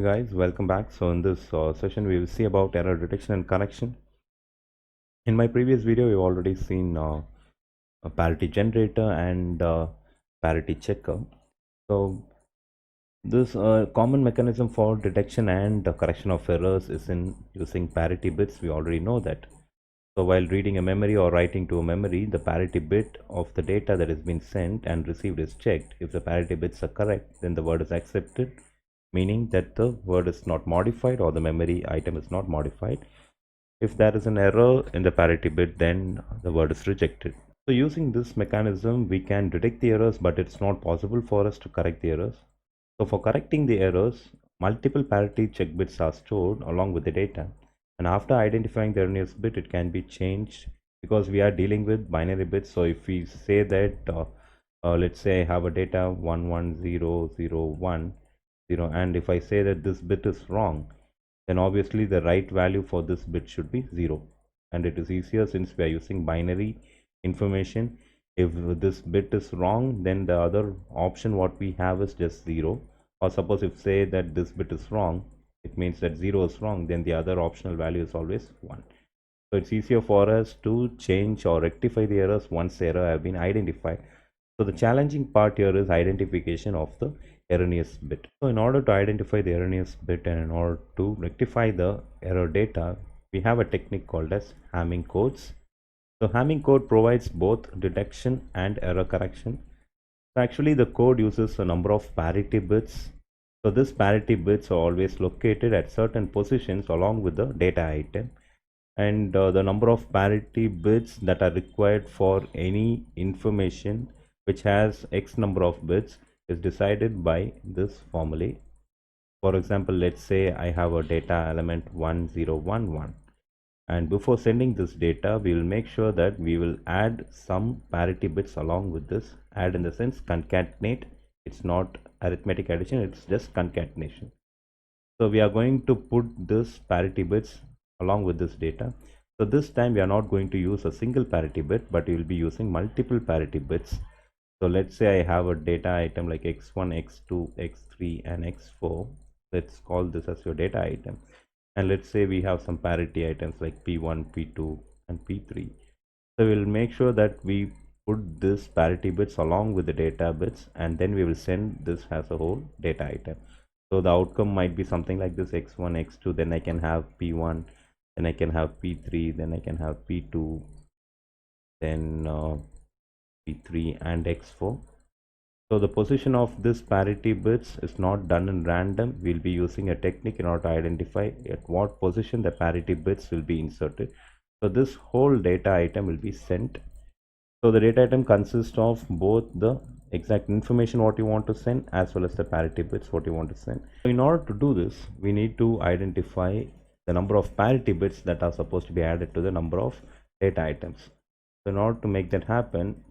Hey guys, welcome back. So in this session, we will see about error detection and correction. In my previous video, we've already seen a parity generator and parity checker. So this common mechanism for detection and correction of errors is in using parity bits. We already know that. So while reading a memory or writing to a memory, the parity bit of the data that has been sent and received is checked. If the parity bits are correct, then the word is accepted, meaning that the word is not modified or the memory item is not modified. If there is an error in the parity bit, then the word is rejected. So using this mechanism, we can detect the errors, but it's not possible for us to correct the errors. So for correcting the errors, multiple parity check bits are stored along with the data. And after identifying the erroneous bit, it can be changed because we are dealing with binary bits. So if we say that, let's say I have a data 110010, and if I say that this bit is wrong, then obviously the right value for this bit should be 0. And it is easier since we are using binary information. If this bit is wrong, then the other option what we have is just 0. Or suppose if say that this bit is wrong, it means that 0 is wrong, then the other optional value is always 1. So it's easier for us to change or rectify the errors once the error have been identified. So the challenging part here is identification of the erroneous bit. So in order to identify the erroneous bit and in order to rectify the error data, we have a technique called as Hamming codes. So Hamming code provides both detection and error correction. So actually the code uses a number of parity bits. So this parity bits are always located at certain positions along with the data item. And the number of parity bits that are required for any information which has X number of bits is decided by this formula. For example, let's say I have a data element 1011, and before sending this data, we will make sure that we will add some parity bits along with this. Add in the sense concatenate. It's not arithmetic addition, it's just concatenation. So we are going to put this parity bits along with this data. So this time we are not going to use a single parity bit, but we will be using multiple parity bits. So let's say I have a data item like x1, x2, x3 and x4. Let's call this as your data item. And let's say we have some parity items like p1, p2 and p3. So we'll make sure that we put this parity bits along with the data bits, and then we will send this as a whole data item. So the outcome might be something like this: x1, x2, then I can have p1, then I can have p3, then I can have p2, then p3 and x4. So the position of this parity bits is not done in random. We'll be using a technique in order to identify at what position the parity bits will be inserted. So this whole data item will be sent. So the data item consists of both the exact information what you want to send as well as the parity bits what you want to send. So in order to do this, we need to identify the number of parity bits that are supposed to be added to the number of data items. So in order to make that happen,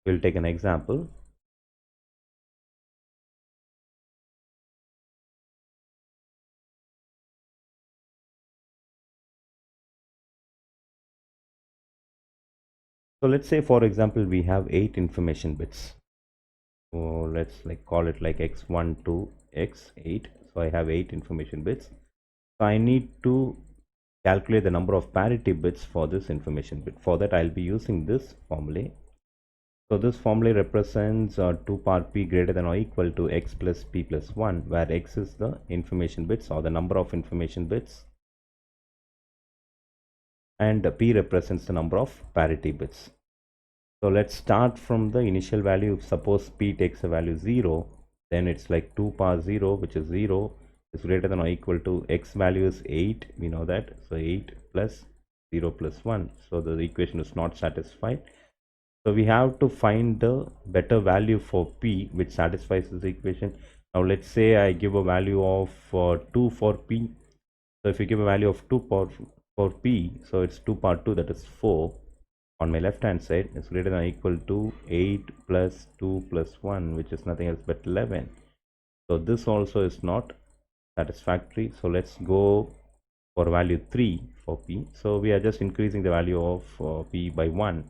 we'll take an example. So let's say, for example, we have 8 information bits. So let's call it like x1 to x8. So I have 8 information bits. So I need to calculate the number of parity bits for this information bit. For that, I'll be using this formula. So this formula represents 2 power p greater than or equal to x plus p plus 1, where x is the information bits or the number of information bits, and p represents the number of parity bits. So let's start from the initial value. If suppose p takes a value 0, then it's like 2 power 0, which is 0, is greater than or equal to x value is 8. We know that. So 8 plus 0 plus 1. So the equation is not satisfied. So we have to find the better value for p which satisfies this equation. Now let's say I give a value of 2 for p. So if you give a value of 2 for p, so it's 2 power 2, that is 4. On my left hand side is greater than or equal to 8 plus 2 plus 1, which is nothing else but 11. So this also is not satisfactory. So let's go for value 3 for p. So we are just increasing the value of p by 1.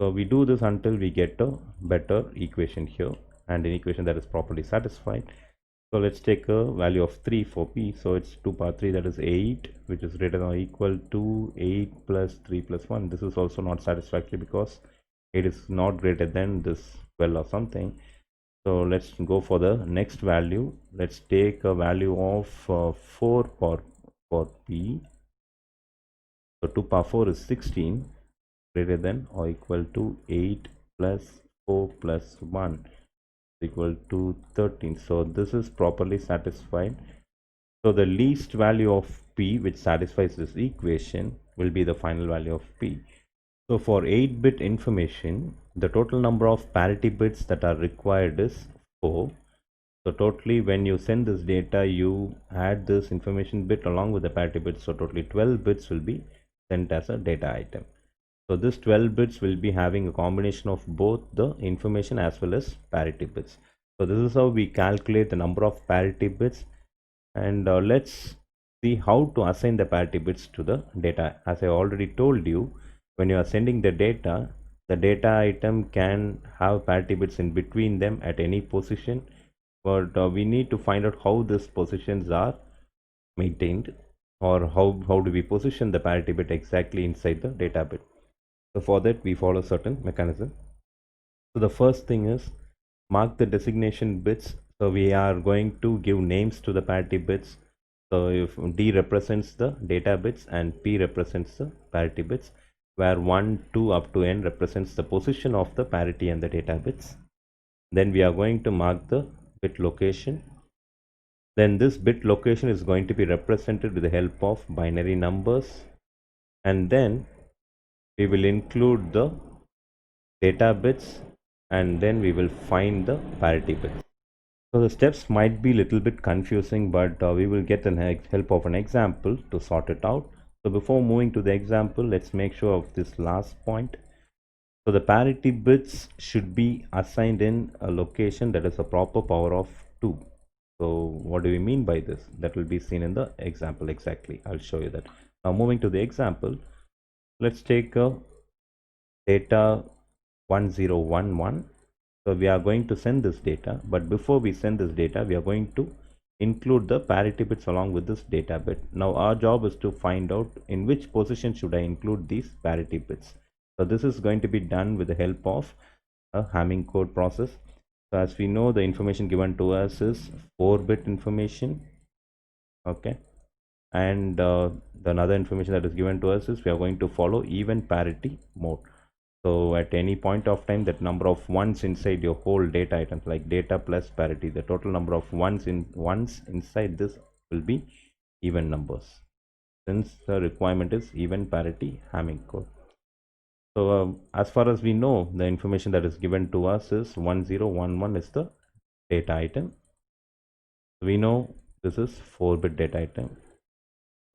So we do this until we get a better equation here, and an equation that is properly satisfied. So let's take a value of 3 for p. So it's 2 power 3, that is 8, which is greater than or equal to 8 plus 3 plus 1. This is also not satisfactory because 8 is not greater than this 12 or something. So let's go for the next value. Let's take a value of 4 for p. So 2 power 4 is 16, greater than or equal to 8 plus 4 plus 1 equal to 13. So this is properly satisfied. So the least value of p which satisfies this equation will be the final value of p. So for 8-bit information, the total number of parity bits that are required is 4. So totally when you send this data, you add this information bit along with the parity bits. So totally 12 bits will be sent as a data item. So this 12 bits will be having a combination of both the information as well as parity bits. So this is how we calculate the number of parity bits, and let's see how to assign the parity bits to the data. As I already told you, when you are sending the data item can have parity bits in between them at any position, but we need to find out how these positions are maintained, or how do we position the parity bit exactly inside the data bit. So for that we follow certain mechanism. So the first thing is mark the designation bits. So we are going to give names to the parity bits. So if D represents the data bits and P represents the parity bits, where 1, 2 up to N represents the position of the parity and the data bits. Then we are going to mark the bit location. Then this bit location is going to be represented with the help of binary numbers, and then we will include the data bits, and then we will find the parity bits. So the steps might be a little bit confusing, but we will get the help of an example to sort it out. So before moving to the example, let's make sure of this last point. So the parity bits should be assigned in a location that is a proper power of 2. So what do we mean by this? That will be seen in the example exactly. I'll show you that. Now moving to the example, let's take a data 1011. So we are going to send this data, but before we send this data, we are going to include the parity bits along with this data bit. Now our job is to find out in which position should I include these parity bits. So this is going to be done with the help of a Hamming code process. So as we know, the information given to us is 4-bit information. Okay, and the another information that is given to us is we are going to follow even parity mode. So at any point of time, that number of ones inside your whole data items, like data plus parity, the total number of ones inside this will be even numbers, since the requirement is even parity Hamming code. So as far as we know, the information that is given to us is 1011 is the data item. We know this is 4-bit data item.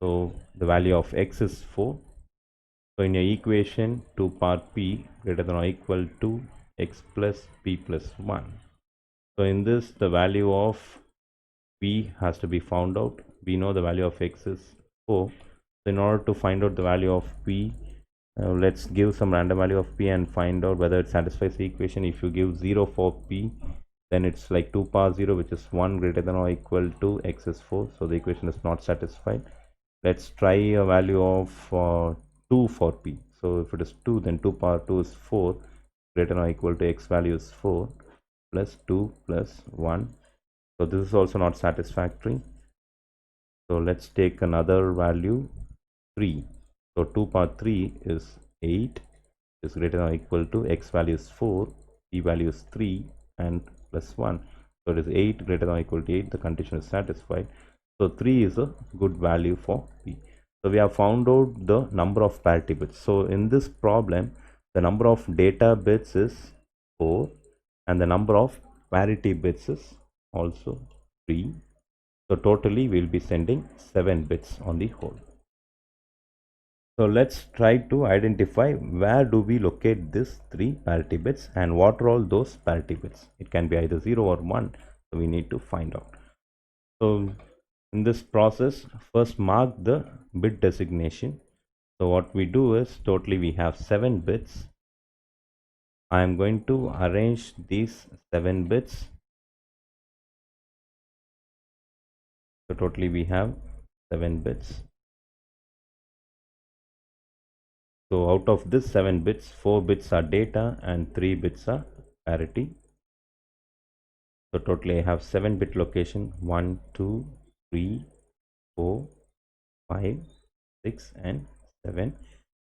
So the value of x is 4. So in your equation, 2 power p greater than or equal to x plus p plus 1. So in this, the value of p has to be found out. We know the value of x is 4. So in order to find out the value of p, let's give some random value of p and find out whether it satisfies the equation. If you give 0 for p, then it's like 2 power 0, which is 1 greater than or equal to x is 4. So the equation is not satisfied. Let's try a value of 2 for p. So if it is 2, then 2 power 2 is 4, greater than or equal to x value is 4 plus 2 plus 1. So this is also not satisfactory. So let's take another value, 3. So 2 power 3 is 8, is greater than or equal to x value is 4, p value is 3, and plus 1. So it is 8 greater than or equal to 8. The condition is satisfied. So 3 is a good value for p. So we have found out the number of parity bits. So in this problem, the number of data bits is 4 and the number of parity bits is also 3. So totally we'll be sending 7 bits on the whole. So let's try to identify where do we locate this 3 parity bits and what are all those parity bits. It can be either 0 or 1. So we need to find out. So in this process, first mark the bit designation. So what we do is totally we have 7 bits. I am going to arrange these 7 bits So totally we have 7 bits. So out of this 7 bits, 4 bits are data and 3 bits are parity. So totally I have 7-bit location 1, 2, 3, 4, 5, 6 and 7.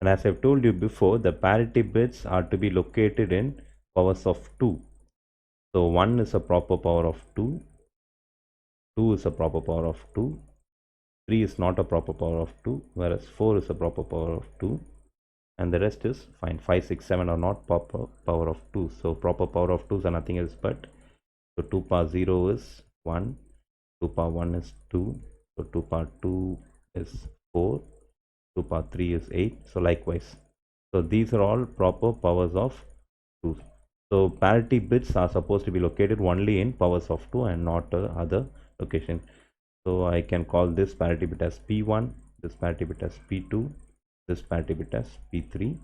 And as I've told you before, the parity bits are to be located in powers of 2. So 1 is a proper power of 2, 2 is a proper power of 2, 3 is not a proper power of 2, whereas 4 is a proper power of 2, and the rest is fine. 5, 6, 7 are not proper power of 2. So proper power of 2 is nothing else but, so 2 power 0 is 1, 2 power 1 is 2, so 2 power 2 is 4, 2 power 3 is 8, so likewise. So these are all proper powers of 2. So parity bits are supposed to be located only in powers of 2 and not other location. So I can call this parity bit as P1, this parity bit as P2, this parity bit as P3.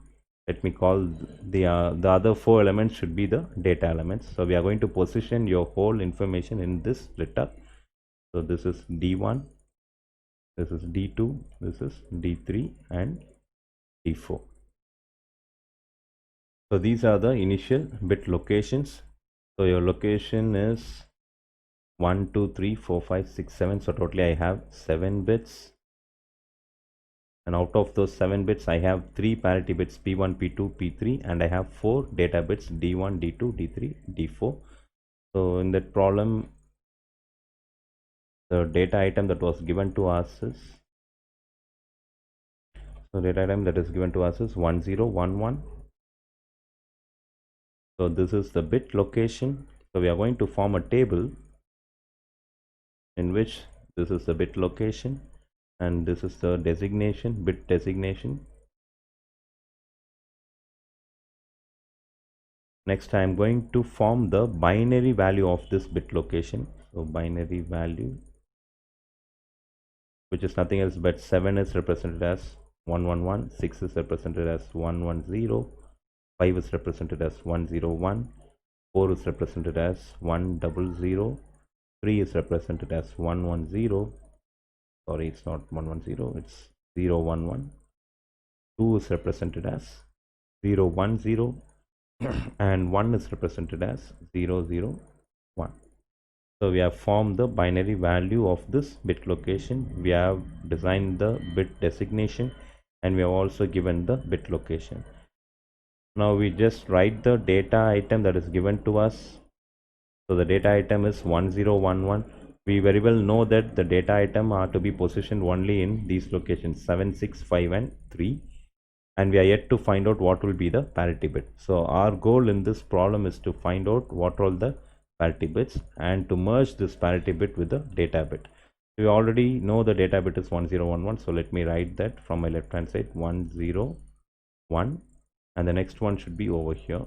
Let me call the other 4 elements should be the data elements. So we are going to position your whole information in this split up. So this is D1, this is D2, this is D3 and D4. So these are the initial bit locations. So your location is 1, 2, 3, 4, 5, 6, 7. So totally I have 7 bits. And out of those 7 bits, I have 3 parity bits P1, P2, P3, and I have 4 data bits D1, D2, D3, D4. So in that problem, the data item that was given to us is, so data item that is given to us is 1011. So this is the bit location. So we are going to form a table in which this is the bit location and this is the designation, bit designation. Next I am going to form the binary value of this bit location. So binary value, which is nothing else but 7 is represented as 111, 6 is represented as 110, 5 is represented as 101, 4 is represented as 100, 3 is represented as 110, sorry it's not 110, it's 011, 2 is represented as 010 and 1 is represented as 001. So we have formed the binary value of this bit location, we have designed the bit designation, and we have also given the bit location. Now we just write the data item that is given to us. So the data item is 1011. We very well know that the data item are to be positioned only in these locations 7, 6, 5 and 3, and we are yet to find out what will be the parity bit. So our goal in this problem is to find out what are the parity bits and to merge this parity bit with the data bit. We already know the data bit is 1011, so let me write that from my left hand side 101, and the next one should be over here.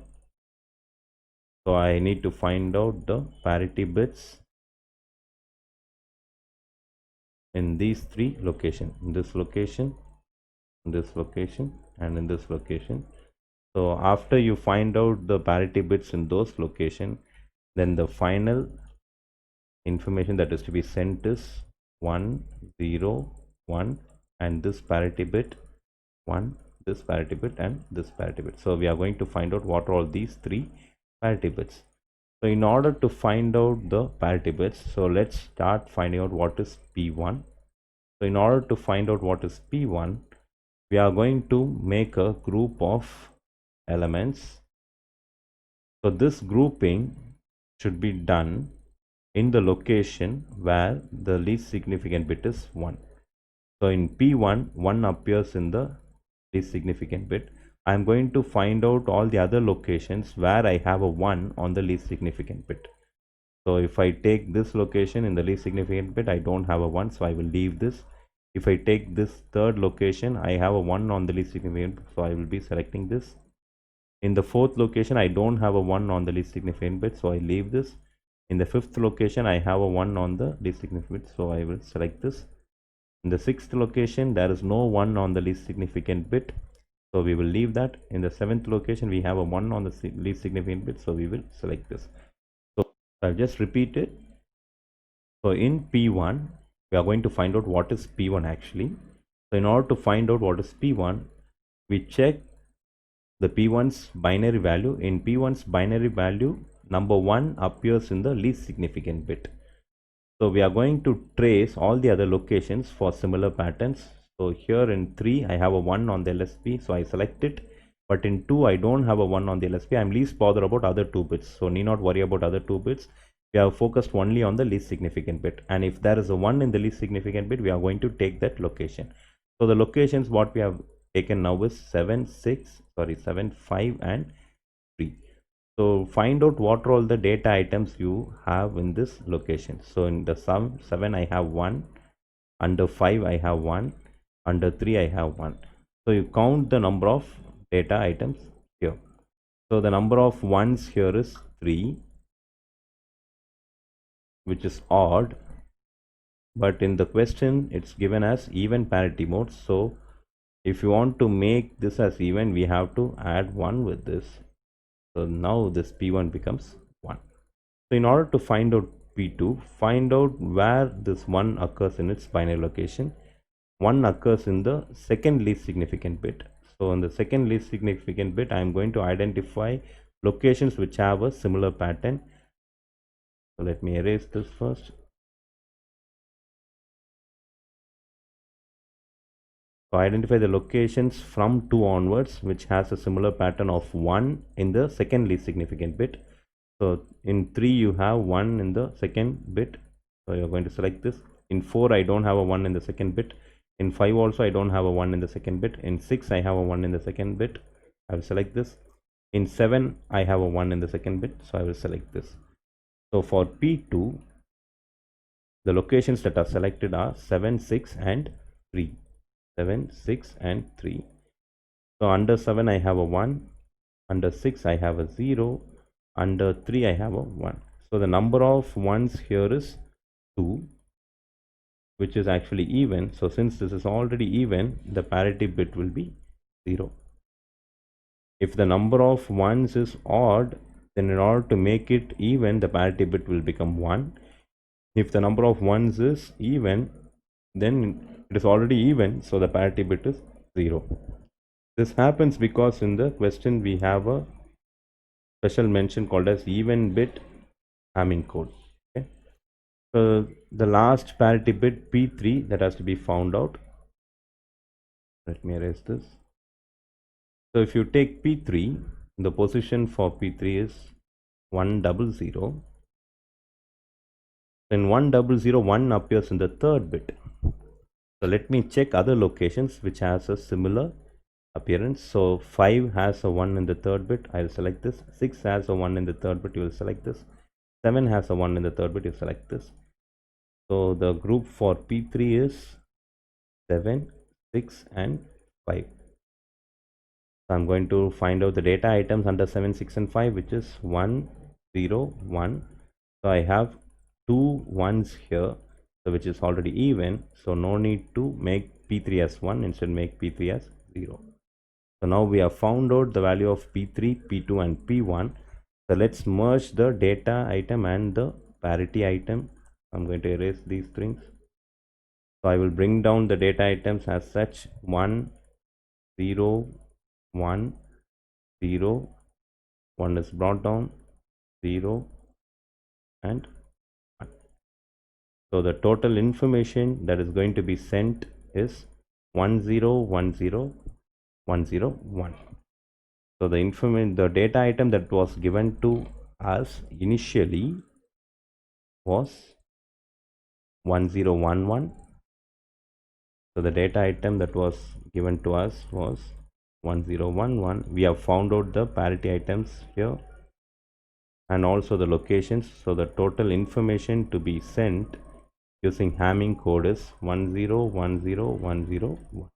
So I need to find out the parity bits in these 3 locations, in this location, in this location and in this location. So after you find out the parity bits in those locations, then the final information that is to be sent is 1, 0, 1 and this parity bit 1, this parity bit and this parity bit. So we are going to find out what are all these 3 parity bits. So in order to find out the parity bits, so let's start finding out what is P1. So in order to find out what is P1, we are going to make a group of elements. So this grouping should be done in the location where the least significant bit is 1. So in P1, 1 appears in the least significant bit. I am going to find out all the other locations where I have a 1 on the least significant bit. So if I take this location in the least significant bit, I don't have a 1, so I will leave this. If I take this third location, I have a 1 on the least significant bit, so I will be selecting this. In the fourth location, I don't have a 1 on the least significant bit, so I leave this. In the fifth location, I have a 1 on the least significant bit, so I will select this. In the sixth location, there is no 1 on the least significant bit, so we will leave that. In the seventh location, we have a 1 on the least significant bit, so we will select this. So I'll just repeat it. So in P1, we are going to find out what is P1 actually. So in order to find out what is P1, we check the P1's binary value. In P1's binary value, number 1 appears in the least significant bit. So we are going to trace all the other locations for similar patterns. So here in 3, I have a 1 on the LSB, so I select it. But in 2, I don't have a 1 on the LSB. I'm least bothered about other 2 bits. So need not worry about other 2 bits. We are focused only on the least significant bit. And if there is a 1 in the least significant bit, we are going to take that location. So the locations what we have taken now is 7, 5 and 3. So find out what are all the data items you have in this location. So in the sum 7 I have 1, under 5 I have 1, under 3 I have 1. So you count the number of data items here. So the number of ones here is 3, which is odd, but in the question it's given as even parity mode. So if you want to make this as even, we have to add 1 with this. So now this P1 becomes 1. So in order to find out P2, find out where this 1 occurs in its binary location. 1 occurs in the second least significant bit. So in the second least significant bit, I am going to identify locations which have a similar pattern. So let me erase this first. So identify the locations from 2 onwards which has a similar pattern of 1 in the second least significant bit. So in 3 you have 1 in the second bit. So you're going to select this. In 4 I don't have a 1 in the second bit. In 5 also I don't have a 1 in the second bit. In 6 I have a 1 in the second bit. I will select this. In 7 I have a 1 in the second bit. So I will select this. So for P2, the locations that are selected are 7, 6 and 3. 7, 6 and 3. So under 7 I have a 1. Under 6 I have a 0. Under 3 I have a 1. So the number of ones here is 2, which is actually even. So since this is already even, the parity bit will be 0. If the number of ones is odd, then in order to make it even, the parity bit will become 1. If the number of ones is even, then it is already even, so the parity bit is 0. This happens because in the question we have a special mention called as even bit Hamming code. Okay. So the last parity bit P3 that has to be found out. Let me erase this. So if you take P3, the position for P3 is 100. Then 100, 1 appears in the third bit. So let me check other locations which has a similar appearance. So 5 has a 1 in the third bit. I will select this. 6 has a 1 in the third bit. You will select this. 7 has a 1 in the third bit. You select this. So the group for P3 is 7, 6 and 5. So I'm going to find out the data items under 7, 6 and 5, which is 1, 0, 1. So I have 2 ones here, so which is already even. So no need to make P3 as 1, instead make P3 as 0. So now we have found out the value of P3, P2 and P1. So let's merge the data item and the parity item. I'm going to erase these things. So I will bring down the data items as such: 1, 0, 1, 0, 1 is brought down, 0 and 1. So the total information that is going to be sent is 1010101. So the data item that was given to us initially was 1011. So the data item that was given to us was 1011. We have found out the parity items here and also the locations. So the total information to be sent using Hamming code is 1010101.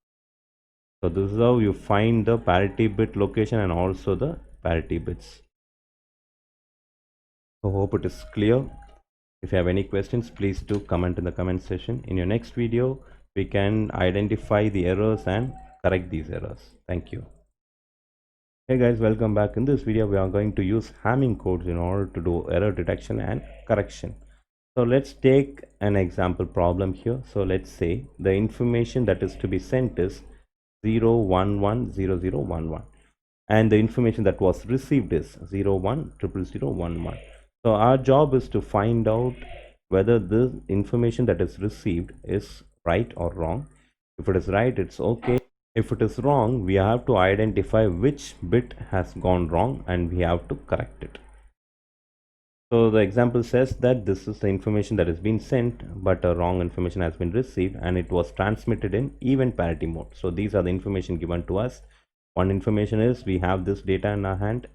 So this is how you find the parity bit location and also the parity bits. So hope it is clear. If you have any questions, please do comment in the comment section. In your next video, we can identify the errors and correct these errors. Thank you. Hey guys, welcome back. In this video, we are going to use Hamming codes in order to do error detection and correction. So let's take an example problem here. So let's say the information that is to be sent is 0110011, and the information that was received is 010011. So our job is to find out whether the information that is received is right or wrong. If it is right, it's okay. If it is wrong, we have to identify which bit has gone wrong and we have to correct it. So the example says that this is the information that has been sent, but a wrong information has been received and it was transmitted in even parity mode. So these are the information given to us. One information is we have this data in our hand.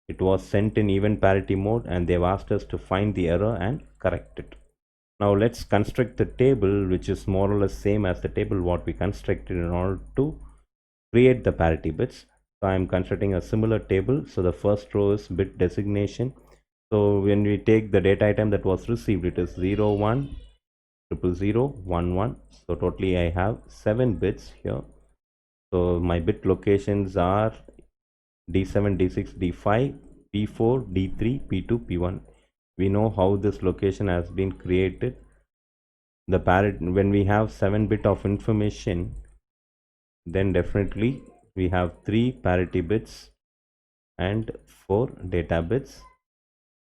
It was sent in even parity mode and they've asked us to find the error and correct it. Now let's construct the table, which is more or less same as the table what we constructed in order to create the parity bits. So I'm constructing a similar table. So the first row is bit designation. So when we take the data item that was received, it is 0 1 0 1 1. So totally I have 7 bits here. So my bit locations are D7, D6, D5, P4, D3, P2, P1. We know how this location has been created. The parity, when we have 7 bit of information, then definitely we have 3 parity bits and 4 data bits.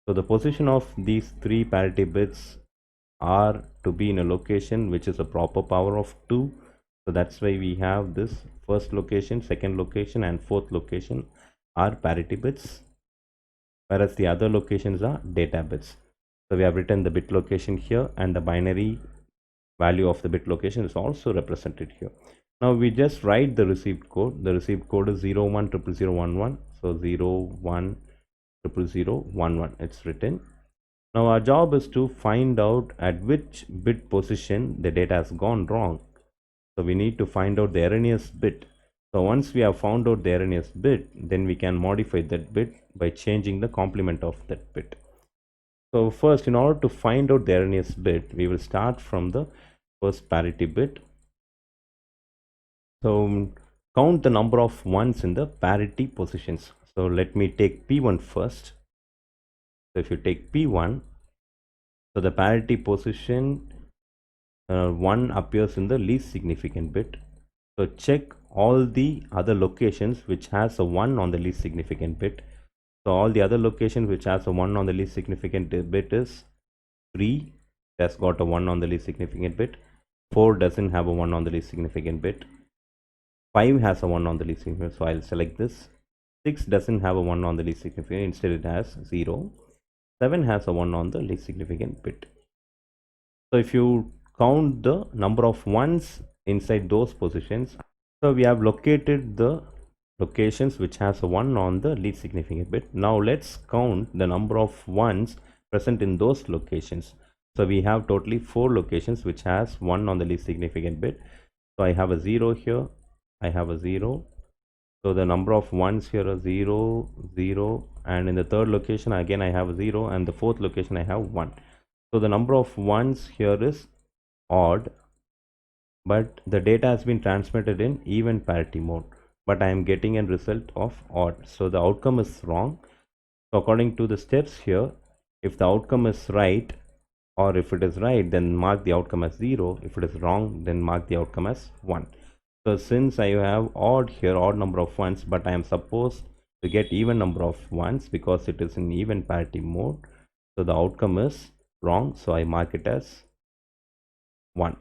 So the position of these 3 parity bits are to be in a location which is a proper power of 2. So that's why we have this first location, second location and fourth location are parity bits, whereas the other locations are data bits. So we have written the bit location here and the binary value of the bit location is also represented here. Now we just write the received code. The received code is 01000011. So 01000011, it's written. Now our job is to find out at which bit position the data has gone wrong. So we need to find out the erroneous bit. So once we have found out the erroneous bit, then we can modify that bit by changing the complement of that bit. So first, in order to find out the erroneous bit, we will start from the first parity bit. So count the number of ones in the parity positions. So let me take P1 first. So if you take P1, so the parity position 1 appears in the least significant bit. So check all the other locations which has a 1 on the least significant bit. So all the other locations which has a 1 on the least significant bit is 3 has got a 1 on the least significant bit, 4 doesn't have a 1 on the least significant bit, 5 has a 1 on the least significant, so I'll select this. 6 doesn't have a 1 on the least significant, instead it has 0. 7 has a 1 on the least significant bit. So if you count the number of ones inside those positions, so we have located the locations which has a 1 on the least significant bit. Now let's count the number of ones present in those locations. So we have totally 4 locations which has 1 on the least significant bit. So I have a 0 here, I have a 0. So the number of ones here are 0, 0, and in the third location again I have a 0, and the fourth location I have 1. So the number of ones here is odd, but the data has been transmitted in even parity mode, but I am getting a result of odd. So the outcome is wrong. So according to the steps here, if the outcome is right, or if it is right, then mark the outcome as 0. If it is wrong, then mark the outcome as 1. So since I have odd here, odd number of ones, but I am supposed to get even number of ones because it is in even parity mode. So the outcome is wrong. So I mark it as 1.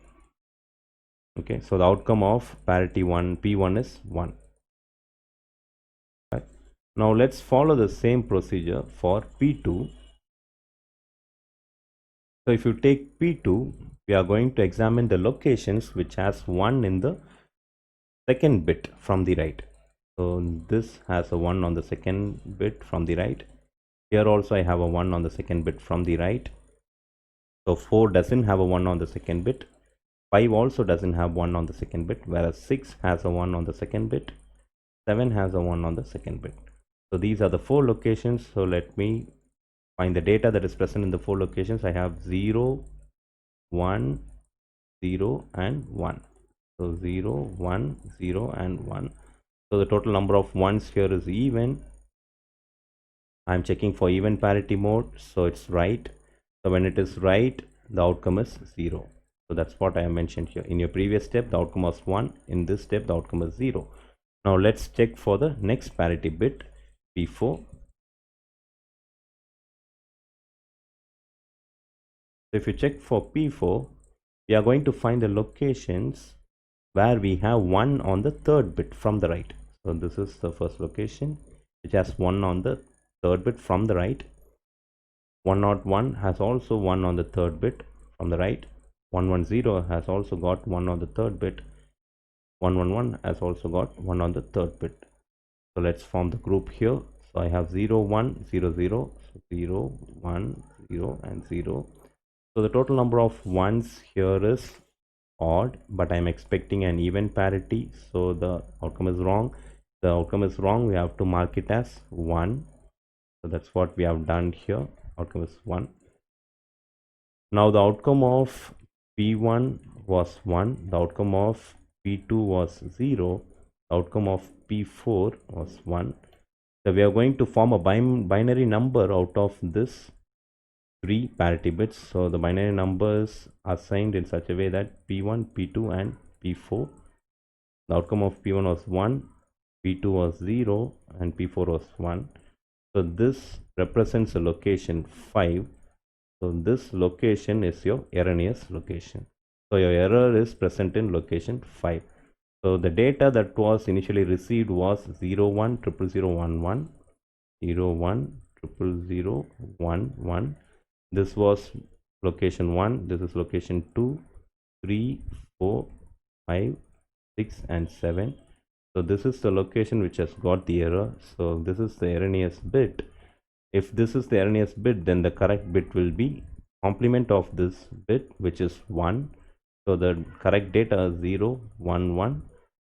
Okay, so the outcome of parity 1, P1 is 1. Right. Now let's follow the same procedure for P2. So if you take P2, we are going to examine the locations which has 1 in the second bit from the right. So this has a 1 on the second bit from the right. Here also I have a 1 on the second bit from the right. So 4 doesn't have a 1 on the second bit. 5 also doesn't have 1 on the second bit, whereas 6 has a 1 on the second bit. 7 has a 1 on the second bit. So these are the 4 locations. So let me find the data that is present in the 4 locations. I have 0, 1, 0 and 1. So 0, 1, 0 and 1. So the total number of ones here is even. I'm checking for even parity mode, so it's right. So when it is right, the outcome is 0. So that's what I have mentioned here. In your previous step, the outcome was 1. In this step, the outcome is 0. Now let's check for the next parity bit, P4. So if you check for P4, we are going to find the locations where we have 1 on the third bit from the right. So this is the first location which has 1 on the third bit from the right. 101 has also 1 on the third bit from the right. 110 has also got 1 on the third bit. 111 has also got 1 on the third bit. So let's form the group here. So I have 0 1 0 0, so 0 1 0 and 0. So the total number of ones here is odd, but I'm expecting an even parity, so the outcome is wrong. The outcome is wrong, we have to mark it as 1. So that's what we have done here. Outcome is 1. Now the outcome of P1 was 1, the outcome of P2 was 0, the outcome of P4 was 1. So we are going to form a binary number out of this 3 parity bits. So the binary numbers are assigned in such a way that P1, P2 and P4. The outcome of P1 was 1, P2 was 0 and P4 was 1. So this represents a location 5. So this location is your erroneous location. So your error is present in location 5. So the data that was initially received was 01 00011, 01 00011. This was location 1, this is location 2, 3, 4, 5, 6 and 7. So this is the location which has got the error. So this is the erroneous bit. If this is the erroneous bit, then the correct bit will be complement of this bit, which is 1. So the correct data is 0 1 1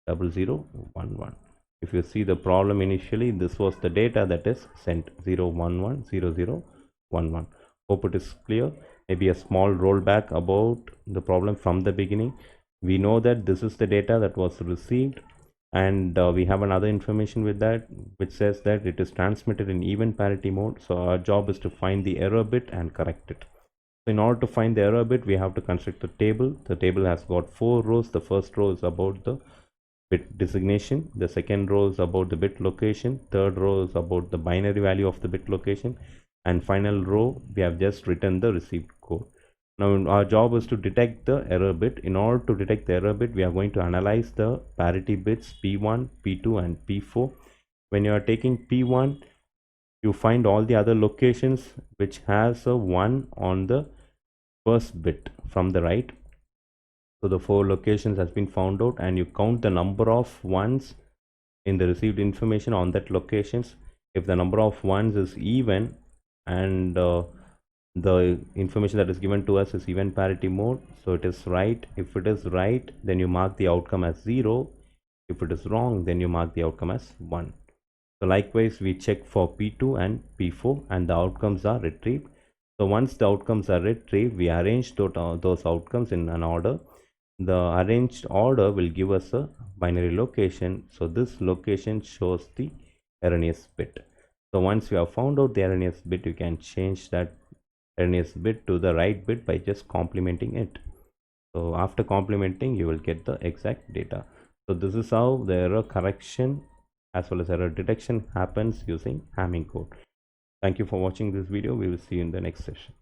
0 0 1 1. If you see the problem initially, this was the data that is sent 0 1 1 0 0 1 1. Hope it is clear. Maybe a small rollback about the problem from the beginning. We know that this is the data that was received, and we have another information with that which says that it is transmitted in even parity mode. So our job is to find the error bit and correct it. So in order to find the error bit, we have to construct a table. The table has got 4 rows. The first row is about the bit designation, the second row is about the bit location, third row is about the binary value of the bit location, and final row we have just written the received code. Now our job is to detect the error bit. In order to detect the error bit, we are going to analyze the parity bits P1, P2 and P4. When you are taking P1, you find all the other locations which has a 1 on the first bit from the right. So the 4 locations has been found out, and you count the number of ones in the received information on that locations. If the number of ones is even and the information that is given to us is even parity mode, so it is right. If it is right, then you mark the outcome as 0. If it is wrong, then you mark the outcome as 1. So likewise, we check for P2 and P4 and the outcomes are retrieved. So once the outcomes are retrieved, we arrange those outcomes in an order. The arranged order will give us a binary location. So this location shows the erroneous bit. So once you have found out the erroneous bit, you can change that erroneous bit to the right bit by just complementing it. So after complementing, you will get the exact data. So this is how the error correction as well as error detection happens using Hamming code. Thank you for watching this video. We will see you in the next session.